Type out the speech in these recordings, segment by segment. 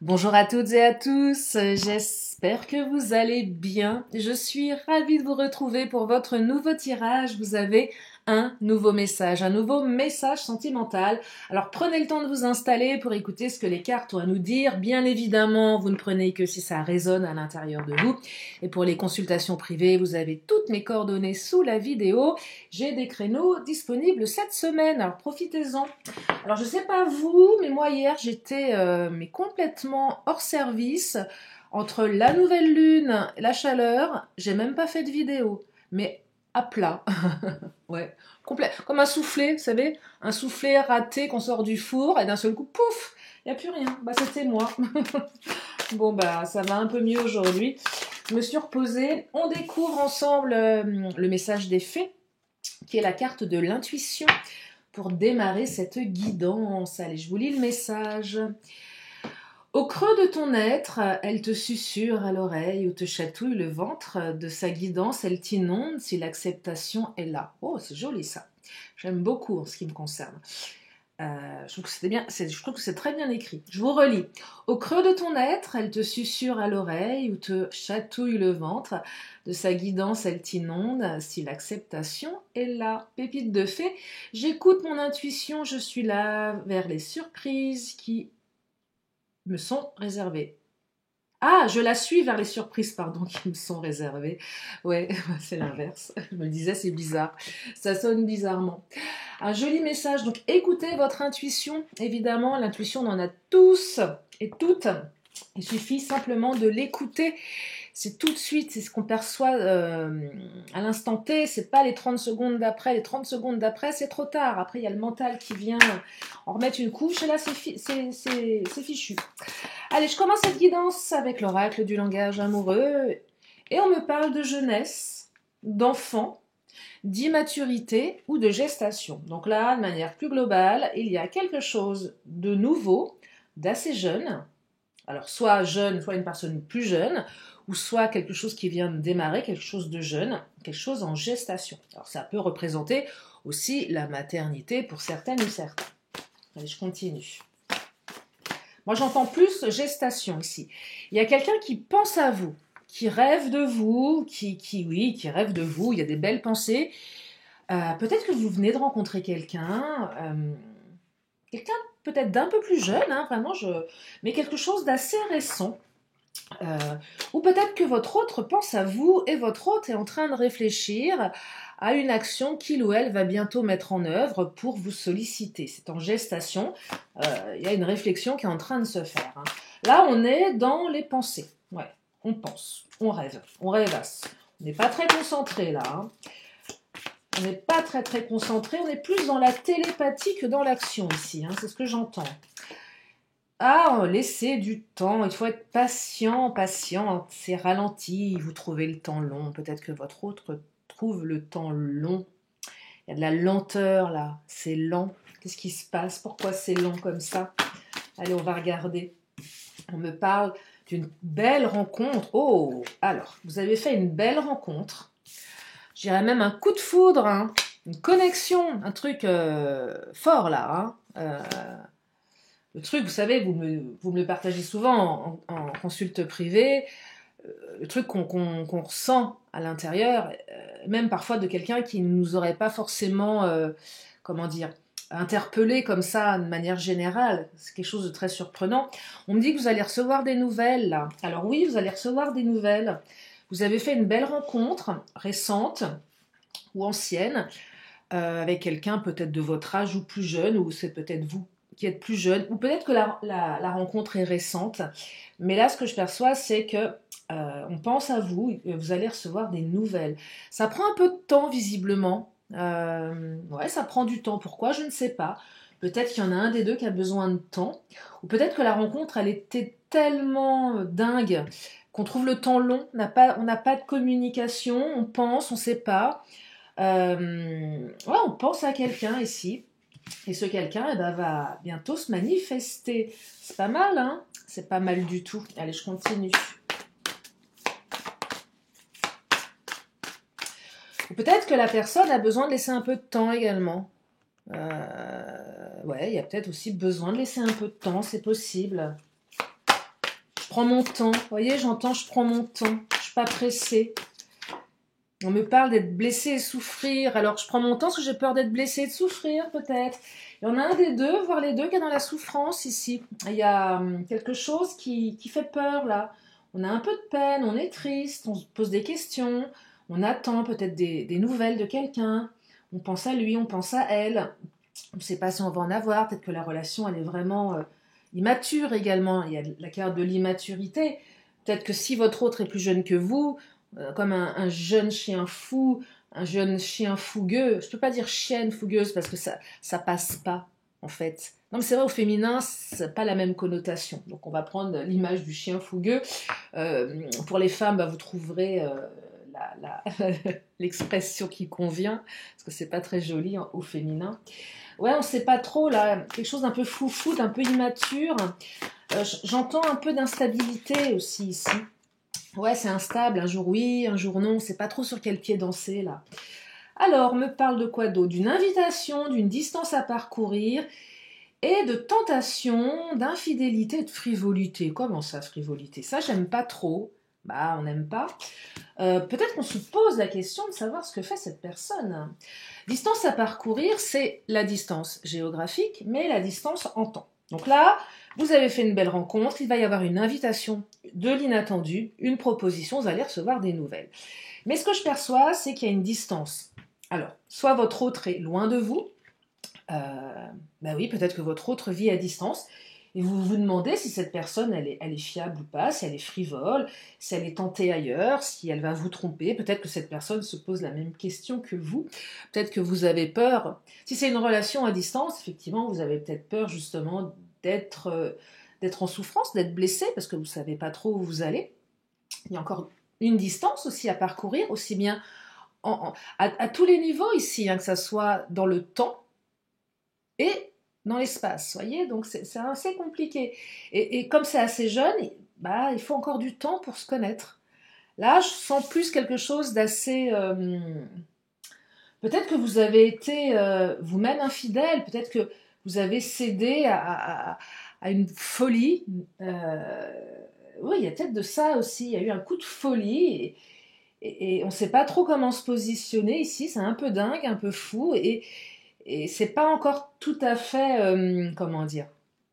Bonjour à toutes et à tous, j'espère que vous allez bien. Je suis ravie de vous retrouver pour votre nouveau tirage. Vous avez un nouveau message sentimental. Alors prenez le temps de vous installer pour écouter ce que les cartes ont à nous dire. Bien évidemment, vous ne prenez que si ça résonne à l'intérieur de vous. Et pour les consultations privées, vous avez toutes mes coordonnées sous la vidéo. J'ai des créneaux disponibles cette semaine, alors profitez-en. Alors je sais pas vous, mais moi hier j'étais complètement hors service entre la nouvelle lune, la chaleur. J'ai même pas fait de vidéo, mais à plat, ouais, complet, comme un soufflé, vous savez, un soufflé raté qu'on sort du four et d'un seul coup, pouf, il y a plus rien. Bah c'était moi. Bon bah ça va un peu mieux aujourd'hui. Je me suis reposée. On découvre ensemble le message des fées, qui est la carte de l'intuition. Pour démarrer cette guidance, allez, je vous lis le message. Au creux de ton être, elle te susurre à l'oreille ou te chatouille le ventre. De sa guidance, elle t'inonde si l'acceptation est là. Oh, c'est joli ça. J'aime beaucoup en ce qui me concerne. Je trouve que c'était bien, je trouve que c'est très bien écrit. Je vous relis. Au creux de ton être, elle te susurre à l'oreille ou te chatouille le ventre. De sa guidance, elle t'inonde. Si l'acceptation est là, pépite de fée, j'écoute mon intuition, je suis là vers les surprises qui me sont réservées. Ah, je la suis vers les surprises, pardon, qui me sont réservées. Ouais, c'est l'inverse. Je me disais, c'est bizarre. Ça sonne bizarrement. Un joli message. Donc, écoutez votre intuition. Évidemment, l'intuition, on en a tous et toutes. Il suffit simplement de l'écouter. C'est tout de suite, c'est ce qu'on perçoit à l'instant T. C'est pas les 30 secondes d'après. Les 30 secondes d'après, c'est trop tard. Après, il y a le mental qui vient en remettre une couche. Et là, c'est fichu. Allez, je commence cette guidance avec l'oracle du langage amoureux. Et on me parle de jeunesse, d'enfant, d'immaturité ou de gestation. Donc là, de manière plus globale, il y a quelque chose de nouveau, d'assez jeune. Alors soit jeune, soit une personne plus jeune, ou soit quelque chose qui vient de démarrer, quelque chose de jeune, quelque chose en gestation. Alors ça peut représenter aussi la maternité pour certaines ou certains. Allez, je continue. Moi, j'entends plus gestation ici. Il y a quelqu'un qui pense à vous, qui rêve de vous, qui rêve de vous. Il y a des belles pensées. Peut-être que vous venez de rencontrer quelqu'un, quelqu'un peut-être d'un peu plus jeune, hein, vraiment, mais quelque chose d'assez récent. Ou peut-être que votre hôte pense à vous et votre hôte est en train de réfléchir à une action qu'il ou elle va bientôt mettre en œuvre pour vous solliciter. C'est en gestation, il y a une réflexion qui est en train de se faire. Hein. Là, on est dans les pensées. Ouais, on pense, on rêve, on rêvasse. On n'est pas très concentré là. Hein. On n'est pas très concentré, on est plus dans la télépathie que dans l'action ici. Hein. C'est ce que j'entends. Ah, laissez du temps, il faut être patient, c'est ralenti, vous trouvez le temps long, peut-être que votre autre trouve le temps long. Il y a de la lenteur là, c'est lent. Qu'est-ce qui se passe? Pourquoi c'est lent comme ça? Allez, on va regarder. On me parle d'une belle rencontre. Oh, alors, vous avez fait une belle rencontre. Je dirais même un coup de foudre, hein, une connexion, un truc fort là. Hein, le truc, vous savez, vous me le partagez souvent en consulte privée, le truc qu'on ressent à l'intérieur, même parfois de quelqu'un qui ne nous aurait pas forcément, comment dire, interpellé comme ça de manière générale. C'est quelque chose de très surprenant. On me dit que vous allez recevoir des nouvelles là. Alors oui, vous allez recevoir des nouvelles. Vous avez fait une belle rencontre récente ou ancienne avec quelqu'un peut-être de votre âge ou plus jeune, ou c'est peut-être vous qui êtes plus jeune, ou peut-être que la rencontre est récente. Mais là, ce que je perçois, c'est que on pense à vous et vous allez recevoir des nouvelles. Ça prend un peu de temps, visiblement. Ouais, ça prend du temps. Pourquoi? Je ne sais pas. Peut-être qu'il y en a un des deux qui a besoin de temps. Ou peut-être que la rencontre, elle était tellement dingue qu'on trouve le temps long. On n'a pas de communication. On pense, on ne sait pas. Ouais, on pense à quelqu'un ici. Et ce quelqu'un eh ben, va bientôt se manifester. C'est pas mal, hein? C'est pas mal du tout. Allez, je continue. Ou peut-être que la personne a besoin de laisser un peu de temps également. Ouais, il y a peut-être aussi besoin de laisser un peu de temps, c'est possible. prends mon temps. Vous voyez, j'entends, je prends mon temps. Je ne suis pas pressée. On me parle d'être blessé et souffrir. Alors, je prends mon temps parce que j'ai peur d'être blessé et de souffrir, peut-être. Il y en a un des deux, voire les deux, qui est dans la souffrance ici. Il y a quelque chose qui fait peur, là. On a un peu de peine, on est triste, on se pose des questions, on attend peut-être des nouvelles de quelqu'un. On pense à lui, on pense à elle. On ne sait pas si on va en avoir. Peut-être que la relation, elle est vraiment immature également. Il y a la carte de l'immaturité. Peut-être que si votre autre est plus jeune que vous, comme un jeune chien fou, un jeune chien fougueux. Je ne peux pas dire chienne fougueuse parce que ça passe pas, en fait. Non, mais c'est vrai, au féminin, c'est pas la même connotation. Donc, on va prendre l'image du chien fougueux. Pour les femmes, bah, vous trouverez l'expression qui convient, parce que c'est pas très joli au féminin. Ouais, on sait pas trop, là, quelque chose d'un peu foufou, d'un peu immature. J'entends un peu d'instabilité aussi ici. Ouais, c'est instable, un jour oui, un jour non, on sait pas trop sur quel pied danser, là. Alors, me parle de quoi d'autre? D'une invitation, d'une distance à parcourir, et de tentation, d'infidélité et de frivolité. Comment ça, frivolité? Ça, j'aime pas trop. Bah, on n'aime pas. Peut-être qu'on se pose la question de savoir ce que fait cette personne. Distance à parcourir, c'est la distance géographique, mais la distance en temps. Donc là, vous avez fait une belle rencontre, il va y avoir une invitation de l'inattendu, une proposition, vous allez recevoir des nouvelles. Mais ce que je perçois, c'est qu'il y a une distance. Alors, soit votre autre est loin de vous, bah oui, peut-être que votre autre vit à distance, et vous vous demandez si cette personne, elle est fiable ou pas, si elle est frivole, si elle est tentée ailleurs, si elle va vous tromper. Peut-être que cette personne se pose la même question que vous. Peut-être que vous avez peur. Si c'est une relation à distance, effectivement, vous avez peut-être peur justement d'être en souffrance, d'être blessé, parce que vous ne savez pas trop où vous allez. Il y a encore une distance aussi à parcourir, aussi bien à tous les niveaux ici, hein, que ça soit dans le temps et dans l'espace, voyez, donc c'est assez compliqué. Et comme c'est assez jeune, bah, il faut encore du temps pour se connaître. Là, je sens plus quelque chose d'assez... peut-être que vous avez été vous-même infidèle, peut-être que vous avez cédé à une folie. Oui, il y a peut-être de ça aussi, il y a eu un coup de folie, et on ne sait pas trop comment se positionner ici, c'est un peu dingue, un peu fou, et c'est pas encore tout à fait, comment dire,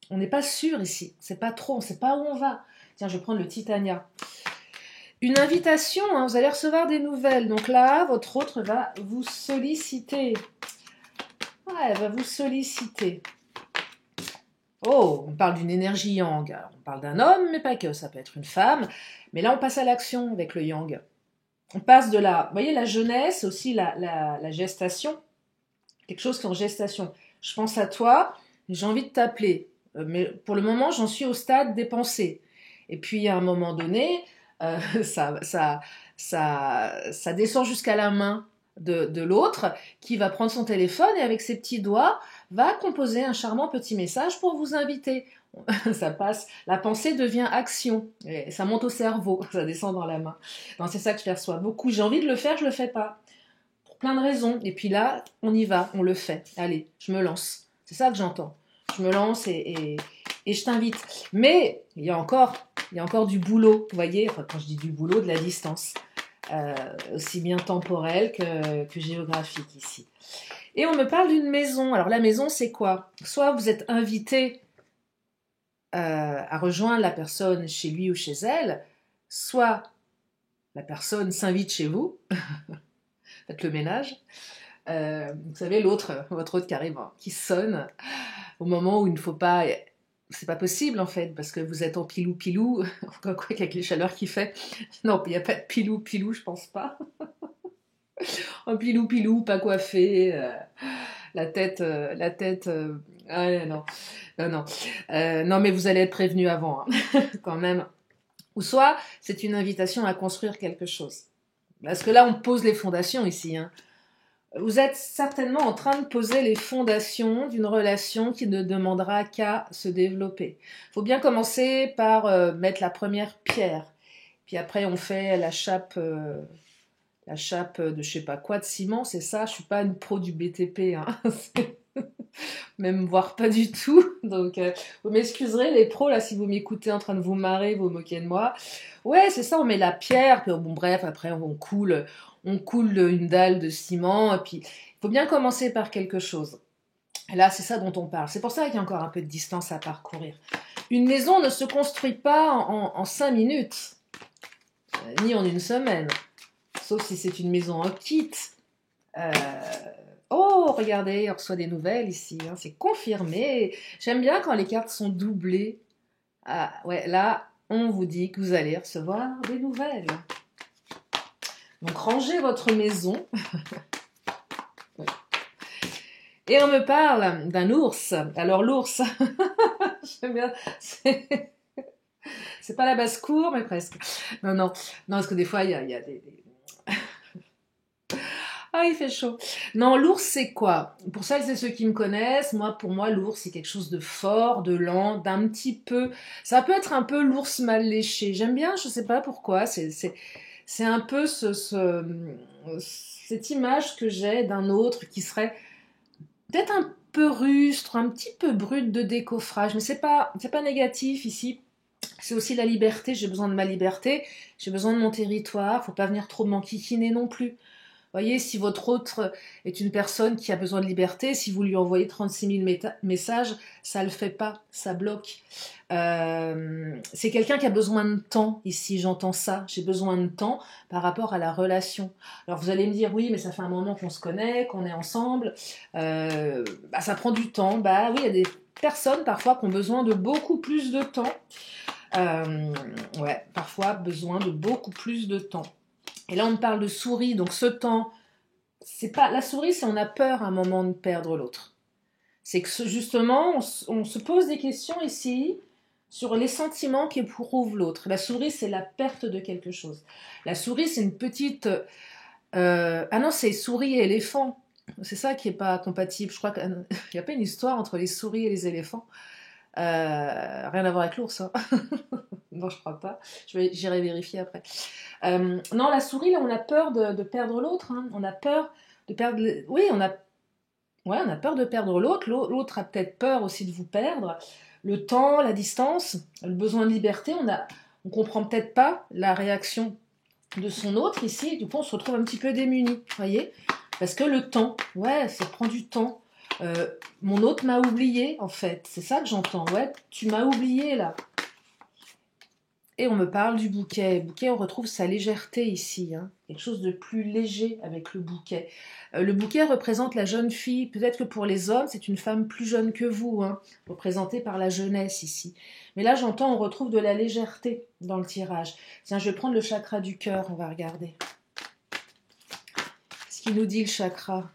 on n'est pas sûr ici, c'est pas trop, on ne sait pas où on va. Tiens, je vais prendre le Titania. Une invitation, hein, vous allez recevoir des nouvelles. Donc là, votre autre va vous solliciter. Ouais, elle va vous solliciter. Oh, on parle d'une énergie yang. Alors, on parle d'un homme, mais pas que, ça peut être une femme. Mais là, on passe à l'action avec le yang. On passe de la, vous voyez, la jeunesse, aussi la gestation. Quelque chose qui est en gestation. Je pense à toi, j'ai envie de t'appeler. Mais pour le moment, j'en suis au stade des pensées. Et puis, à un moment donné, ça, ça descend jusqu'à la main de l'autre qui va prendre son téléphone et avec ses petits doigts va composer un charmant petit message pour vous inviter. Ça passe, la pensée devient action, et ça monte au cerveau, ça descend dans la main. Non, c'est ça que je perçois beaucoup. J'ai envie de le faire, je le fais pas. Pour plein de raisons. Et puis là, on y va, on le fait. Allez, je me lance. C'est ça que j'entends. Je me lance et je t'invite. Mais il y a encore du boulot, vous voyez, enfin, quand je dis du boulot, de la distance, aussi bien temporelle que géographique ici. Et on me parle d'une maison. Alors la maison, c'est quoi? Soit vous êtes invité à rejoindre la personne chez lui ou chez elle, soit la personne s'invite chez vous, faites le ménage. Vous savez, votre autre carrément, qui sonne au moment où il ne faut pas... C'est pas possible en fait, parce que vous êtes en pilou-pilou, quoi qu'avec les chaleurs qu'il fait. Non, il n'y a pas de pilou-pilou, je pense pas. En pilou-pilou, pas coiffé, ah, non, non, non. Non, mais vous allez être prévenu avant, hein, quand même. Ou soit, c'est une invitation à construire quelque chose. Parce que là, on pose les fondations ici, hein. Vous êtes certainement en train de poser les fondations d'une relation qui ne demandera qu'à se développer. Il faut bien commencer par mettre la première pierre. Puis après, on fait la chape de je sais pas quoi, de ciment, c'est ça. Je suis pas une pro du BTP, hein. même voire pas du tout. Donc, vous m'excuserez les pros là si vous m'écoutez en train de vous marrer, vous moquez de moi. Ouais, c'est ça, on met la pierre, puis bon bref, après on coule une dalle de ciment, et puis il faut bien commencer par quelque chose. Et là, c'est ça dont on parle. C'est pour ça qu'il y a encore un peu de distance à parcourir. Une maison ne se construit pas en 5 minutes, ni en une semaine, sauf si c'est une maison en kit. Euh, Oh, regardez, on reçoit des nouvelles ici, hein, c'est confirmé. J'aime bien quand les cartes sont doublées. Ah, ouais, là, on vous dit que vous allez recevoir des nouvelles. Donc, rangez votre maison. Ouais. Et on me parle d'un ours. Alors, l'ours, j'aime bien. C'est pas la basse-cour, mais presque. Non, non, non, parce que des fois, il y a Ah, il fait chaud. Non, l'ours, c'est quoi? Pour celles et ceux qui me connaissent, pour moi, l'ours, c'est quelque chose de fort, de lent, d'un petit peu. Ça peut être un peu l'ours mal léché. J'aime bien, je sais pas pourquoi. C'est un peu cette image que j'ai d'un autre qui serait peut-être un peu rustre, un petit peu brut de décoffrage. Mais c'est pas négatif ici. C'est aussi la liberté. J'ai besoin de ma liberté. J'ai besoin de mon territoire. Faut pas venir trop m'enquiquiner non plus. Voyez, si votre autre est une personne qui a besoin de liberté, si vous lui envoyez 36 000 messages, ça ne le fait pas, ça bloque. C'est quelqu'un qui a besoin de temps, ici, j'entends ça. J'ai besoin de temps par rapport à la relation. Alors vous allez me dire, oui, mais ça fait un moment qu'on se connaît, qu'on est ensemble. Ça prend du temps. Bah oui, il y a des personnes parfois qui ont besoin de beaucoup plus de temps. Ouais, parfois besoin de beaucoup plus de temps. Et là, on me parle de souris, donc ce temps, c'est pas la souris, c'est on a peur à un moment de perdre l'autre. C'est que justement, on se pose des questions ici sur les sentiments qu'éprouve l'autre. La souris, c'est la perte de quelque chose. La souris, c'est une petite... Ah non, c'est souris et éléphant. C'est ça qui est pas compatible. Je crois qu'il n'y a pas une histoire entre les souris et les éléphants. Rien à voir avec l'ours. Hein. Non, je crois pas. J'irai vérifier après. Non, la souris, là, on a peur de perdre l'autre. Hein. On a peur de perdre... Oui, ouais, on a peur de perdre l'autre. L'autre a peut-être peur aussi de vous perdre. Le temps, la distance, le besoin de liberté, on comprend peut-être pas la réaction de son autre ici. Et du coup, on se retrouve un petit peu démunis, voyez? Parce que le temps, ouais, ça prend du temps. Mon autre m'a oublié, en fait. C'est ça que j'entends. Ouais, tu m'as oublié, là. Et on me parle du bouquet. Le bouquet, on retrouve sa légèreté ici. Hein. Quelque chose de plus léger avec le bouquet. Le bouquet représente la jeune fille. Peut-être que pour les hommes, c'est une femme plus jeune que vous, hein, représentée par la jeunesse ici. Mais là, j'entends, on retrouve de la légèreté dans le tirage. Tiens, je vais prendre le chakra du cœur, on va regarder. Ce qu'il nous dit, le chakra.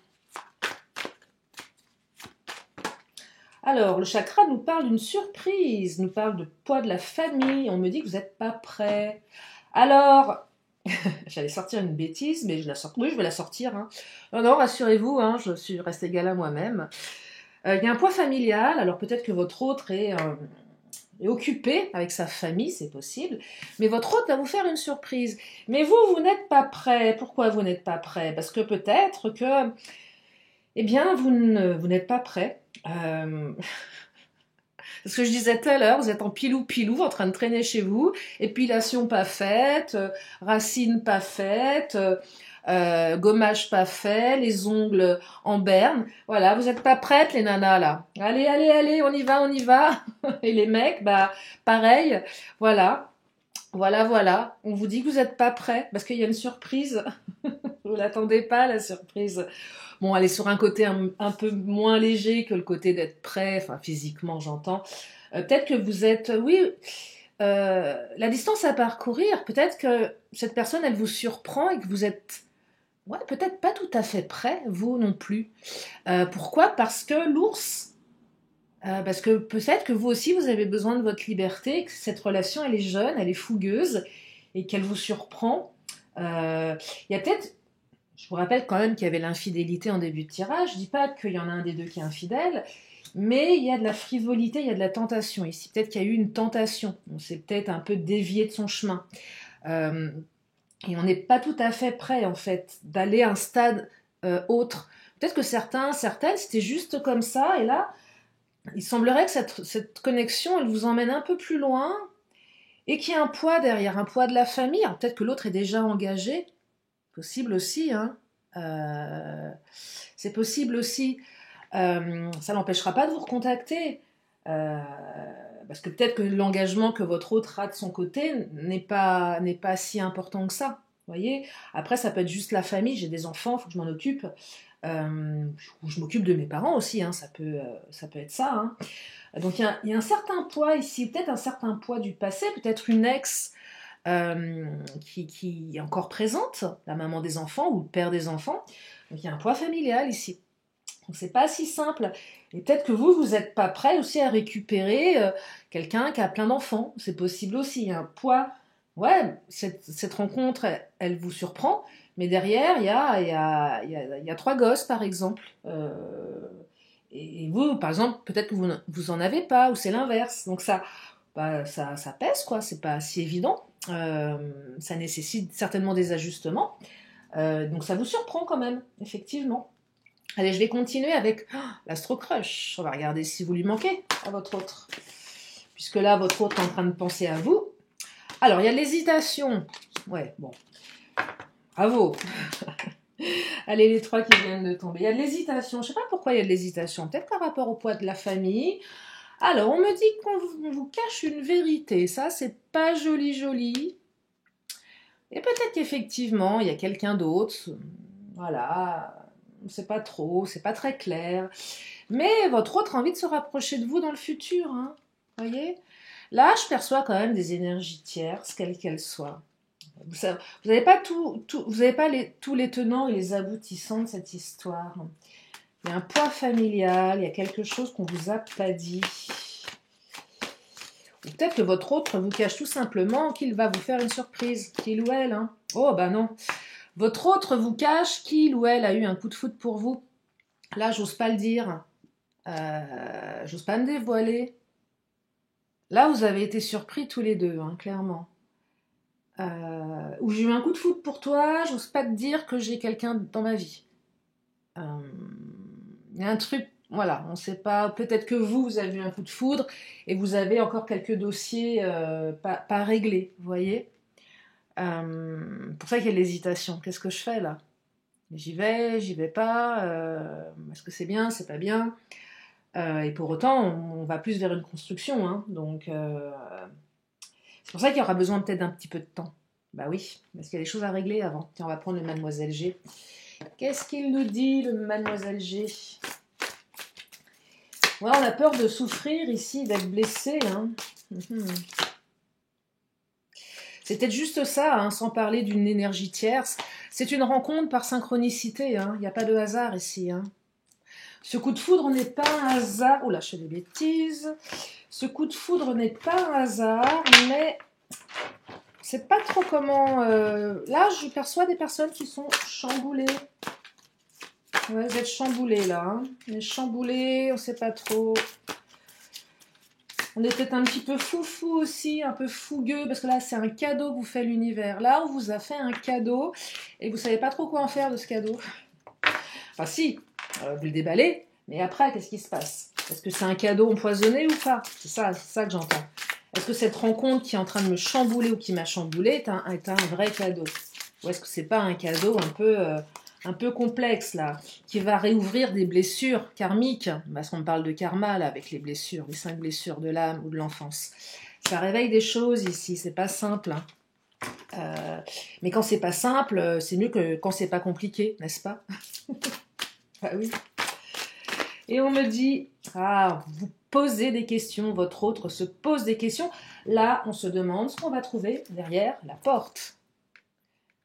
Alors, le chakra nous parle d'une surprise, nous parle de poids de la famille. On me dit que vous n'êtes pas prêt. Alors, j'allais sortir une bêtise, mais oui, je vais la sortir. Hein. Non, non, rassurez-vous, hein, je suis restée égale à moi-même. Il y a un poids familial, alors peut-être que votre autre est occupé avec sa famille, c'est possible, mais votre autre va vous faire une surprise. Mais vous n'êtes pas prêt. Pourquoi vous n'êtes pas prêt? Parce que peut-être que, eh bien, vous n'êtes pas prêt. Ce que je disais tout à l'heure, vous êtes en pilou-pilou, en train de traîner chez vous, épilation pas faite, racines pas faites, gommage pas fait, les ongles en berne. Voilà, vous n'êtes pas prêtes les nanas là. Allez, allez, allez, on y va, on y va. Et les mecs, bah pareil, voilà. Voilà, voilà. On vous dit que vous n'êtes pas prêts parce qu'il y a une surprise. Vous l'attendez pas, la surprise. Bon, elle est sur un côté un peu moins léger que le côté d'être prêt, enfin physiquement j'entends. Peut-être que vous êtes, oui, la distance à parcourir, peut-être que cette personne, elle vous surprend et que vous êtes, ouais, peut-être pas tout à fait prêt, vous non plus. Pourquoi? Parce que l'ours, parce que peut-être que vous aussi, vous avez besoin de votre liberté, que cette relation, elle est jeune, elle est fougueuse et qu'elle vous surprend. Il y a peut-être je vous rappelle quand même qu'il y avait l'infidélité en début de tirage. Je ne dis pas qu'il y en a un des deux qui est infidèle, mais il y a de la frivolité, il y a de la tentation ici. Peut-être qu'il y a eu une tentation. On s'est peut-être un peu dévié de son chemin. Et on n'est pas tout à fait prêt, en fait, d'aller à un stade autre. Peut-être que certaines, c'était juste comme ça, et là, il semblerait que cette connexion, elle vous emmène un peu plus loin, et qu'il y a un poids derrière, un poids de la famille. Alors, peut-être que l'autre est déjà engagé, possible aussi, hein. Euh, c'est possible aussi. Ça n'empêchera pas de vous recontacter. Euh, Parce que peut-être que l'engagement que votre autre a de son côté n'est pas si important que ça. Voyez. Après, ça peut être juste la famille. J'ai des enfants, il faut que je m'en occupe. Ou je m'occupe de mes parents aussi. Hein, ça peut être ça. Hein. Donc il y a un certain poids ici, peut-être un certain poids du passé, peut-être une ex qui est encore présente, la maman des enfants ou le père des enfants. Donc il y a un poids familial ici. Donc c'est pas si simple. Et peut-être que vous n'êtes pas prêt aussi à récupérer quelqu'un qui a plein d'enfants. C'est possible aussi. Il y a un poids. Ouais, cette rencontre, elle vous surprend. Mais derrière, il y a trois gosses, par exemple. Et vous, par exemple, peut-être que vous en avez pas, ou c'est l'inverse. Donc ça pèse, quoi. C'est pas si évident. Ça nécessite certainement des ajustements. Donc ça vous surprend quand même, effectivement. Allez, je vais continuer avec l'Astro Crush. On va regarder si vous lui manquez à votre autre. Puisque là, votre autre est en train de penser à vous. Alors, il y a de l'hésitation. Ouais, bon. Bravo. Allez, les trois qui viennent de tomber. Il y a de l'hésitation. Je ne sais pas pourquoi il y a de l'hésitation. Peut-être par rapport au poids de la famille. Alors, on me dit qu'on vous cache une vérité. Ça, c'est pas joli, joli. Et peut-être qu'effectivement, il y a quelqu'un d'autre. Voilà. On ne sait pas trop. C'est pas très clair. Mais votre autre a envie de se rapprocher de vous dans le futur. Hein. Voyez? Là, je perçois quand même des énergies tierces, quelles qu'elles soient. Vous n'avez pas, vous avez pas tous les tenants et les aboutissants de cette histoire. Il y a un poids familial, il y a quelque chose qu'on ne vous a pas dit. Ou peut-être que votre autre vous cache tout simplement qu'il va vous faire une surprise, qu'il ou elle. Hein. Oh, bah non. Votre autre vous cache qu'il ou elle a eu un coup de foudre pour vous. Là, j'ose pas le dire. J'ose pas me dévoiler. Là, vous avez été surpris tous les deux, hein, clairement. Ou j'ai eu un coup de foudre pour toi, j'ose pas te dire que j'ai quelqu'un dans ma vie. Il y a un truc, voilà, on sait pas, peut-être que vous avez eu un coup de foudre et vous avez encore quelques dossiers pas réglés, vous voyez. Pour ça qu'il y a de l'hésitation. Qu'est-ce que je fais là? J'y vais pas, est-ce que c'est bien, c'est pas bien? Et pour autant, on va plus vers une construction, hein, donc c'est pour ça qu'il y aura besoin peut-être d'un petit peu de temps. Bah oui, parce qu'il y a des choses à régler avant. Tiens, on va prendre le Mademoiselle G. Qu'est-ce qu'il nous dit, le Mademoiselle G? Ouais, on a peur de souffrir ici, d'être blessé. Hein. C'est peut-être juste ça, hein, sans parler d'une énergie tierce. C'est une rencontre par synchronicité. Hein. Il n'y a pas de hasard ici. Hein. Ce coup de foudre n'est pas un hasard. Oula, je fais des bêtises. Ce coup de foudre n'est pas un hasard, mais c'est pas trop comment... Là, je perçois des personnes qui sont chamboulées. Ouais, vous êtes chamboulés, là. Hein. On est chamboulés, on sait pas trop. On est peut-être un petit peu foufou aussi, un peu fougueux, parce que là, c'est un cadeau que vous fait l'univers. Là, on vous a fait un cadeau, et vous savez pas trop quoi en faire de ce cadeau. Enfin, si, vous le déballez, mais après, qu'est-ce qui se passe? Est-ce que c'est un cadeau empoisonné ou pas? C'est ça que j'entends. Est-ce que cette rencontre qui est en train de me chambouler ou qui m'a chamboulé est un vrai cadeau? Ou est-ce que c'est pas un cadeau un peu complexe, là, qui va réouvrir des blessures karmiques? Parce qu'on parle de karma, là, avec les blessures, les 5 blessures de l'âme ou de l'enfance. Ça réveille des choses ici, c'est pas simple. Hein. Mais quand c'est pas simple, c'est mieux que quand c'est pas compliqué, n'est-ce pas? Bah oui. Et on me dit, vous posez des questions, votre autre se pose des questions. Là, on se demande ce qu'on va trouver derrière la porte.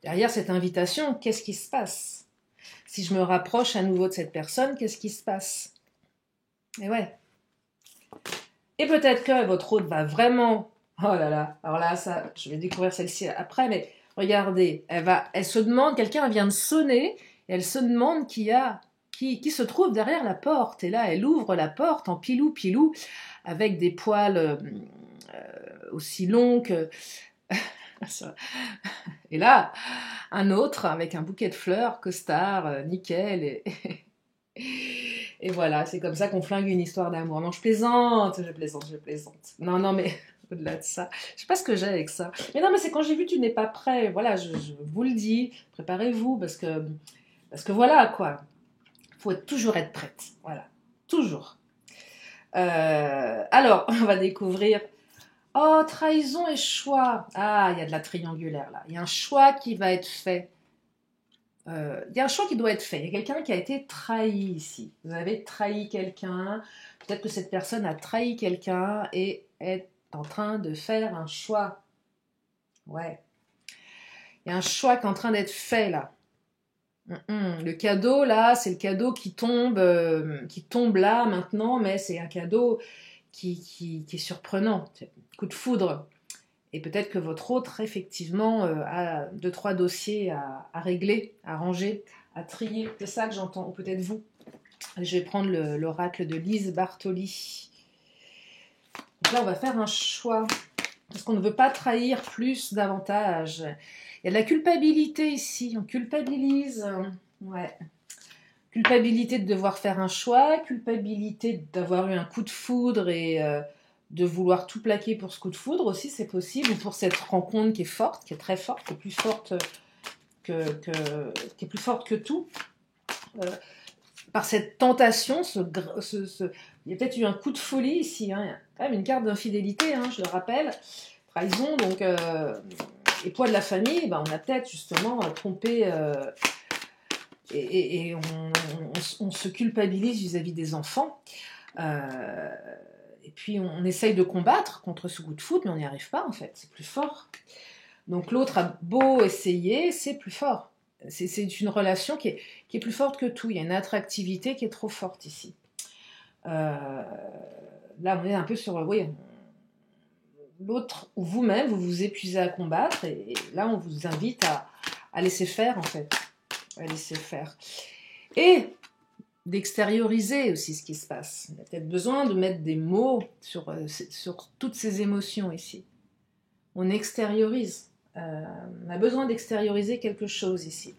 Derrière cette invitation, qu'est-ce qui se passe? Si je me rapproche à nouveau de cette personne, qu'est-ce qui se passe? Et ouais. Et peut-être que votre autre va vraiment... Oh là là, alors là, ça, je vais découvrir celle-ci après, mais regardez, elle se demande, quelqu'un vient de sonner, et elle se demande qui se trouve derrière la porte. Et là, elle ouvre la porte en pilou-pilou, avec des poils aussi longs que... Et là, un autre avec un bouquet de fleurs, costard, nickel, Et voilà, c'est comme ça qu'on flingue une histoire d'amour. Non, je plaisante, je plaisante, je plaisante. Non, non, mais au-delà de ça, je sais pas ce que j'ai avec ça. Mais non, mais c'est quand j'ai vu tu n'es pas prêt. Voilà, je vous le dis, préparez-vous parce que voilà quoi. Faut toujours être prête. Voilà, toujours. Alors, on va découvrir. Oh, trahison et choix. Ah, il y a de la triangulaire là. Il y a un choix qui va être fait. Il y a un choix qui doit être fait. Il y a quelqu'un qui a été trahi ici. Vous avez trahi quelqu'un. Peut-être que cette personne a trahi quelqu'un et est en train de faire un choix. Ouais. Il y a un choix qui est en train d'être fait là. Le cadeau là, c'est le cadeau qui tombe là maintenant, mais c'est un cadeau qui est surprenant. C'est un coup de foudre. Et peut-être que votre autre, effectivement, a deux, trois dossiers à régler, à ranger, à trier. C'est ça que j'entends, ou peut-être vous. Je vais prendre l'oracle de Lise Bartoli. Donc là, on va faire un choix. Parce qu'on ne veut pas trahir plus davantage. Il y a de la culpabilité ici. On culpabilise. Ouais. Culpabilité de devoir faire un choix. Culpabilité d'avoir eu un coup de foudre et de vouloir tout plaquer pour ce coup de foudre aussi, c'est possible. Ou pour cette rencontre qui est forte, qui est très forte, qui est plus forte qui est plus forte que tout. Par cette tentation, il y a peut-être eu un coup de folie ici. Hein. Il y a quand même une carte d'infidélité, hein, je le rappelle. Trahison, donc, et poids de la famille, ben, on a peut-être justement trompé et on se culpabilise vis-à-vis des enfants. Et puis on essaye de combattre contre ce coup de foudre, mais on n'y arrive pas en fait, c'est plus fort. Donc l'autre a beau essayer, c'est plus fort. C'est une relation qui est plus forte que tout. Il y a une attractivité qui est trop forte ici. Là, on est un peu sur... Oui, l'autre ou vous-même, vous vous épuisez à combattre. Et là, on vous invite à laisser faire, en fait. À laisser faire. Et d'extérioriser aussi ce qui se passe. Il y a peut-être besoin de mettre des mots sur toutes ces émotions ici. On extériorise. On a besoin d'extérioriser quelque chose ici.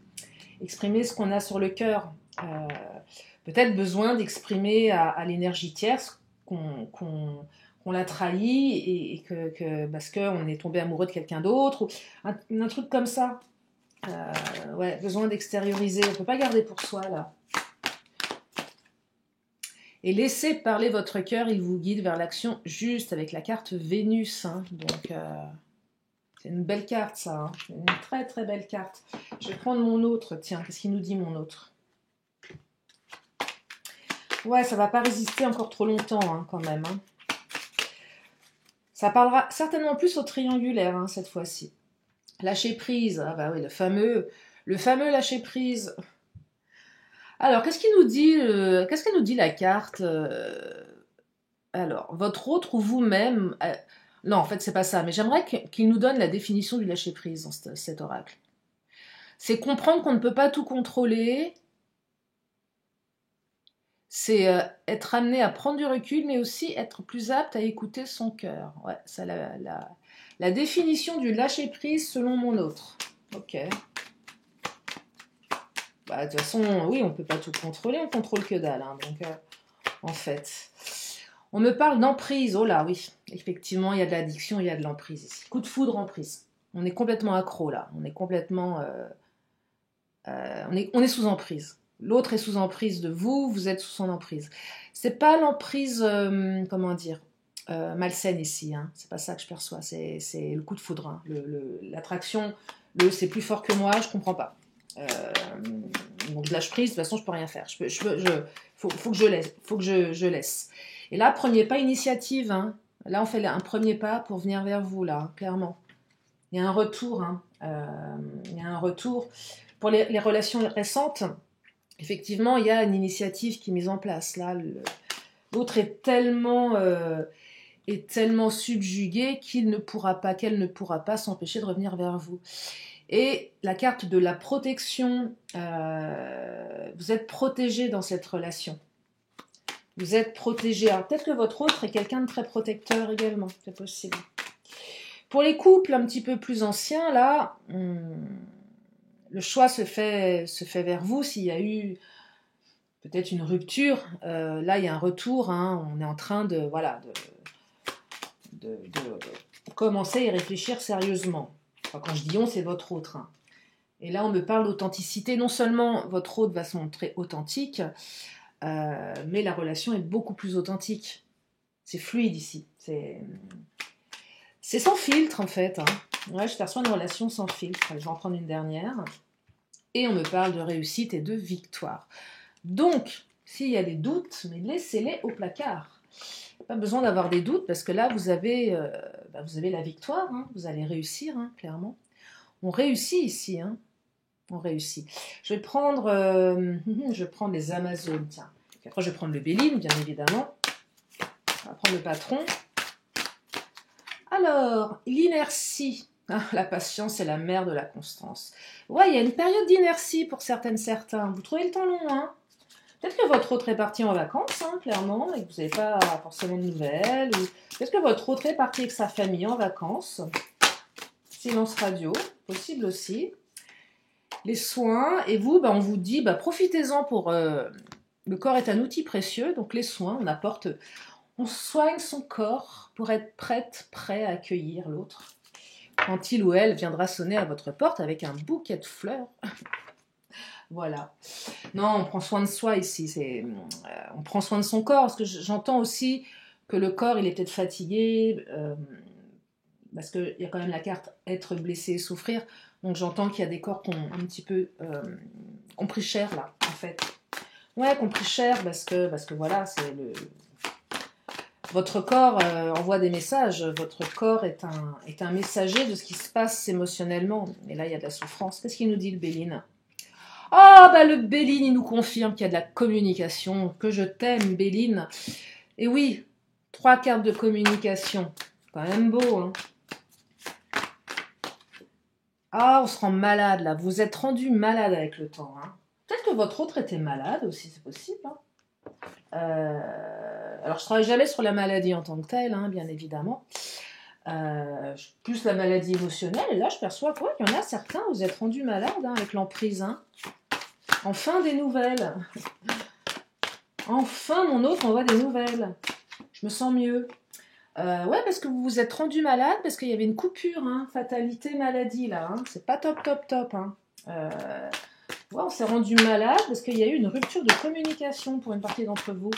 Exprimer ce qu'on a sur le cœur. Peut-être besoin d'exprimer à l'énergie tierce qu'on l'a trahi et parce qu'on est tombé amoureux de quelqu'un d'autre. Ou un truc comme ça. Ouais, besoin d'extérioriser. On ne peut pas garder pour soi, là. Et laissez parler votre cœur, il vous guide vers l'action juste avec la carte Vénus. Hein. Donc... c'est une belle carte, ça. Hein. Une très, très belle carte. Je vais prendre mon autre. Tiens, qu'est-ce qu'il nous dit, mon autre? Ouais, ça va pas résister encore trop longtemps, hein, quand même. Hein. Ça parlera certainement plus au triangulaire, hein, cette fois-ci. Lâcher prise. Ah bah oui, le fameux lâcher prise. Alors, qu'est-ce qu'elle nous dit, la carte Alors, votre autre ou vous-même... non, en fait, c'est pas ça. Mais j'aimerais qu'il nous donne la définition du lâcher-prise dans cet oracle. C'est comprendre qu'on ne peut pas tout contrôler. C'est être amené à prendre du recul, mais aussi être plus apte à écouter son cœur. Ouais, c'est la définition du lâcher-prise selon mon autre. Ok. Bah, de toute façon, oui, on ne peut pas tout contrôler, on contrôle que dalle. Hein, donc, en fait... On me parle d'emprise. Oh là, oui. Effectivement, il y a de l'addiction, il y a de l'emprise ici. Coup de foudre, emprise. On est complètement accro, là. On est complètement... on est sous emprise. L'autre est sous emprise de vous, vous êtes sous son emprise. C'est pas l'emprise, comment dire, malsaine ici. Hein. C'est pas ça que je perçois. C'est le coup de foudre. Hein. L'attraction, c'est plus fort que moi, je comprends pas. Donc je lâche prise, de toute façon, je peux rien faire. Faut que je laisse. Faut que je laisse. Et là, premier pas, initiative. Hein. Là, on fait un premier pas pour venir vers vous, là, clairement. Il y a un retour. Hein. Il y a un retour. Pour les relations récentes, effectivement, il y a une initiative qui est mise en place. Là, l'autre est tellement subjugué qu'elle ne pourra pas s'empêcher de revenir vers vous. Et la carte de la protection, vous êtes protégé dans cette relation. Vous êtes protégé. Alors peut-être que votre autre est quelqu'un de très protecteur également, c'est possible. Pour les couples un petit peu plus anciens, là, le choix se fait vers vous s'il y a eu peut-être une rupture. Là, il y a un retour, hein, on est en train de, voilà, de commencer à y réfléchir sérieusement. Enfin, quand je dis on, c'est votre autre. Hein. Et là, on me parle d'authenticité. Non seulement votre autre va se montrer authentique, mais la relation est beaucoup plus authentique. C'est fluide ici. C'est sans filtre, en fait. Hein. Ouais, je perçois une relation sans filtre. Je vais en prendre une dernière. Et on me parle de réussite et de victoire. Donc, s'il y a des doutes, mais laissez-les au placard. Pas besoin d'avoir des doutes parce que là, vous avez la victoire. Hein. Vous allez réussir, hein, clairement. On réussit ici. Hein. On réussit. Je vais prendre les Amazones. Tiens. Puis après, je vais prendre le Béline, bien évidemment. On va prendre le patron. Alors, l'inertie. Ah, la patience est la mère de la constance. Ouais, il y a une période d'inertie pour certains. Vous trouvez le temps long, hein? Peut-être que votre autre est parti en vacances, hein, clairement, et que vous n'avez pas forcément de nouvelles. Ou... peut-être que votre autre est parti avec sa famille en vacances. Silence radio, possible aussi. Les soins, et vous, on vous dit, profitez-en pour... le corps est un outil précieux, donc les soins, on soigne son corps pour être prêt à accueillir l'autre. Quand il ou elle viendra sonner à votre porte avec un bouquet de fleurs. Voilà. Non, on prend soin de soi ici. On prend soin de son corps, parce que j'entends aussi que le corps, il est peut-être fatigué, parce qu'il y a quand même la carte être blessé et souffrir. Donc j'entends qu'il y a des corps qui ont un petit peu ont pris cher là, en fait. Ouais, qui ont pris cher parce que voilà, c'est le... Votre corps envoie des messages. Votre corps est un messager de ce qui se passe émotionnellement. Et là, il y a de la souffrance. Qu'est-ce qu'il nous dit, le Béline? Ah, le Béline, il nous confirme qu'il y a de la communication. Que je t'aime, Béline. Et oui, 3 cartes de communication. C'est quand même beau, hein. Ah, on se rend malade, là. Vous êtes rendu malade avec le temps, hein. Peut-être que votre autre était malade aussi, c'est possible, hein. Alors, je travaille jamais sur la maladie en tant que telle, hein, bien évidemment. Plus la maladie émotionnelle. Et là, je perçois quoi qu'il y en a certains, vous êtes rendus malades hein, avec l'emprise. Hein. Enfin, des nouvelles. Enfin, mon autre envoie des nouvelles. Je me sens mieux. Ouais, parce que vous vous êtes rendu malade, parce qu'il y avait une coupure, hein, fatalité, maladie, là. Hein. C'est pas top. Hein. Ouais, on s'est rendu malade parce qu'il y a eu une rupture de communication pour une partie d'entre vous.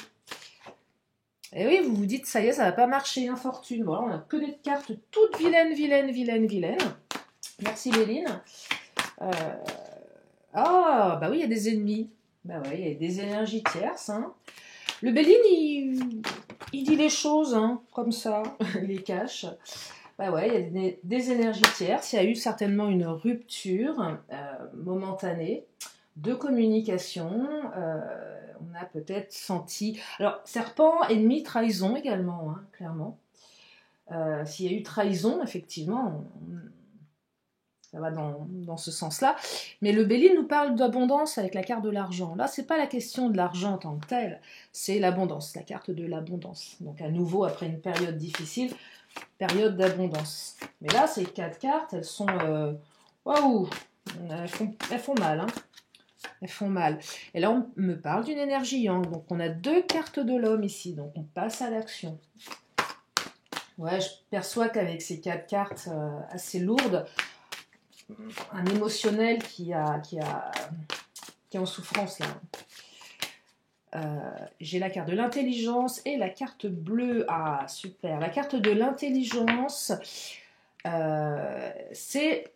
Et oui, vous vous dites, ça y est, ça va pas marcher, infortune. Voilà, on a que des cartes toutes vilaines. Merci, Béline. Ah, oui, il y a des ennemis. Bah ouais, il y a des énergies tierces. Hein. Le Béline, il dit les choses, hein, comme ça, il les cache. Bah ouais, il y a des énergies tierces. Il y a eu certainement une rupture momentanée de communication. On a peut-être senti... Alors, serpent, ennemi, trahison également, hein, clairement. S'il y a eu trahison, effectivement, ça va dans ce sens-là. Mais le Béline nous parle d'abondance avec la carte de l'argent. Là, c'est pas la question de l'argent en tant que tel, c'est l'abondance, la carte de l'abondance. Donc, à nouveau, après une période difficile, période d'abondance. Mais là, ces 4 cartes, elles sont... waouh, elles font mal, hein. Elles font mal. Et là, on me parle d'une énergie yang. Donc, on a 2 cartes de l'homme ici. Donc, on passe à l'action. Ouais, je perçois qu'avec ces 4 cartes assez lourdes, un émotionnel qui est en souffrance, là. J'ai la carte de l'intelligence et la carte bleue. Ah, super. La carte de l'intelligence, c'est...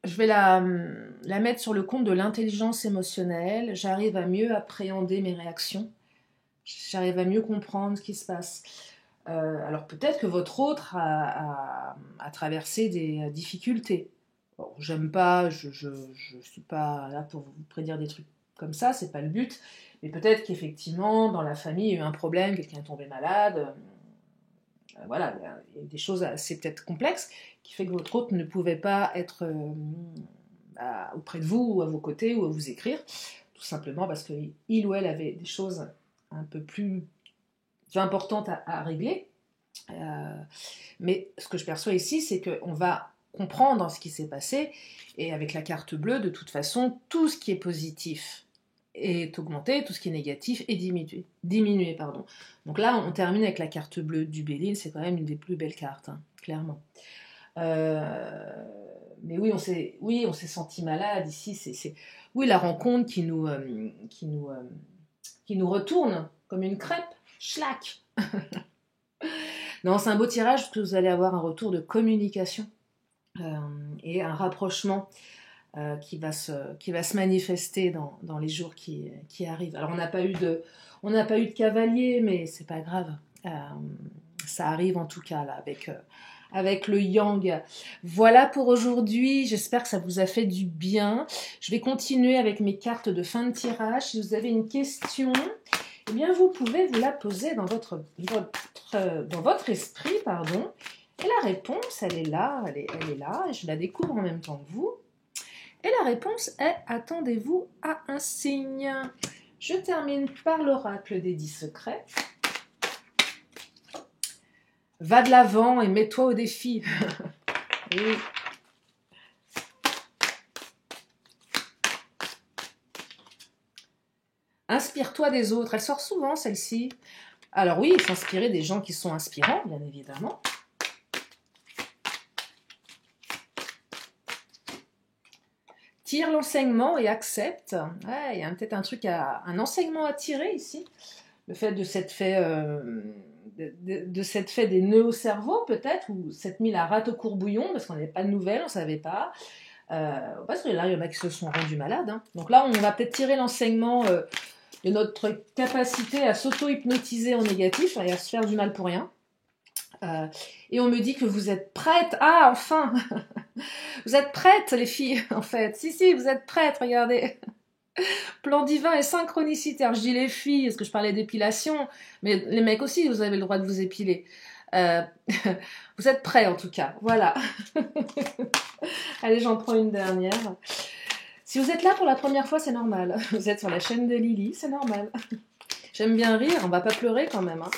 Je vais la mettre sur le compte de l'intelligence émotionnelle. J'arrive à mieux appréhender mes réactions. J'arrive à mieux comprendre ce qui se passe. Alors peut-être que votre autre a traversé des difficultés. Bon, j'aime pas, je suis pas là pour vous prédire des trucs comme ça, c'est pas le but. Mais peut-être qu'effectivement, dans la famille, il y a eu un problème, quelqu'un est tombé malade. Voilà, il y a des choses assez peut-être complexes qui fait que votre autre ne pouvait pas être auprès de vous ou à vos côtés ou à vous écrire, tout simplement parce qu'il ou elle avait des choses un peu plus importantes à régler. Mais ce que je perçois ici, c'est qu'on va comprendre ce qui s'est passé et avec la carte bleue, de toute façon, tout ce qui est positif est augmenté, tout ce qui est négatif est diminué, pardon. Donc là, on termine avec la carte bleue du Béline, c'est quand même une des plus belles cartes, hein, clairement. Mais oui, on s'est senti malade ici. Oui, la rencontre qui nous retourne comme une crêpe. Schlack. Non, c'est un beau tirage parce que vous allez avoir un retour de communication et un rapprochement qui va se manifester dans les jours qui arrivent. Alors, on n'a pas eu de cavalier, mais c'est pas grave. Ça arrive en tout cas là avec le yang. Voilà pour aujourd'hui, j'espère que ça vous a fait du bien. Je vais continuer avec mes cartes de fin de tirage. Si vous avez une question, eh bien vous pouvez vous la poser dans votre esprit, pardon. Et la réponse, elle est là, elle est là, et je la découvre en même temps que vous. Et la réponse est « Attendez-vous à un signe ». Je termine par l'oracle des 10 secrets. Va de l'avant et mets-toi au défi. Oui. Inspire-toi des autres. Elle sort souvent, celle-ci. Alors oui, s'inspirer des gens qui sont inspirants, bien évidemment. Tire l'enseignement et accepte. Ouais, il y a peut-être un enseignement à tirer ici. Le fait de s'être fait... de s'être fait des nœuds au cerveau peut-être, ou s'être mis la rate au courbouillon parce qu'on n'avait pas de nouvelles, on ne savait pas. Parce que là, il y en a qui se sont rendus malades. Hein. Donc là, on va peut-être tirer l'enseignement de notre capacité à s'auto-hypnotiser en négatif et à se faire du mal pour rien. Et on me dit que vous êtes prêtes. Ah, enfin vous êtes prêtes, les filles, en fait. Si, vous êtes prêtes, regardez. Plan divin et synchronicité. Alors, je dis les filles, parce que je parlais d'épilation, mais les mecs aussi, vous avez le droit de vous épiler. Vous êtes prêts, en tout cas. Voilà. Allez, j'en prends une dernière. Si vous êtes là pour la première fois, c'est normal. Vous êtes sur la chaîne de Lily, c'est normal. J'aime bien rire, on va pas pleurer quand même. Hein.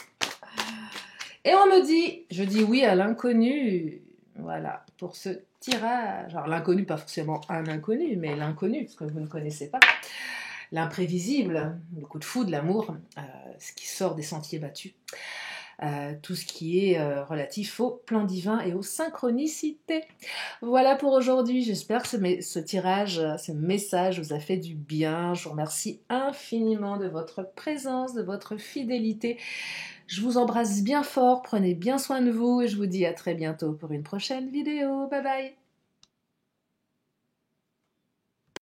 Et on me dit, je dis oui à l'inconnu. Voilà, pour ce tirage. Alors l'inconnu, pas forcément un inconnu, mais l'inconnu, ce que vous ne connaissez pas. L'imprévisible, le coup de foudre, l'amour, ce qui sort des sentiers battus. Tout ce qui est relatif au plan divin et aux synchronicités. Voilà pour aujourd'hui, j'espère que ce tirage, ce message vous a fait du bien. Je vous remercie infiniment de votre présence, de votre fidélité. Je vous embrasse bien fort, prenez bien soin de vous et je vous dis à très bientôt pour une prochaine vidéo. Bye bye!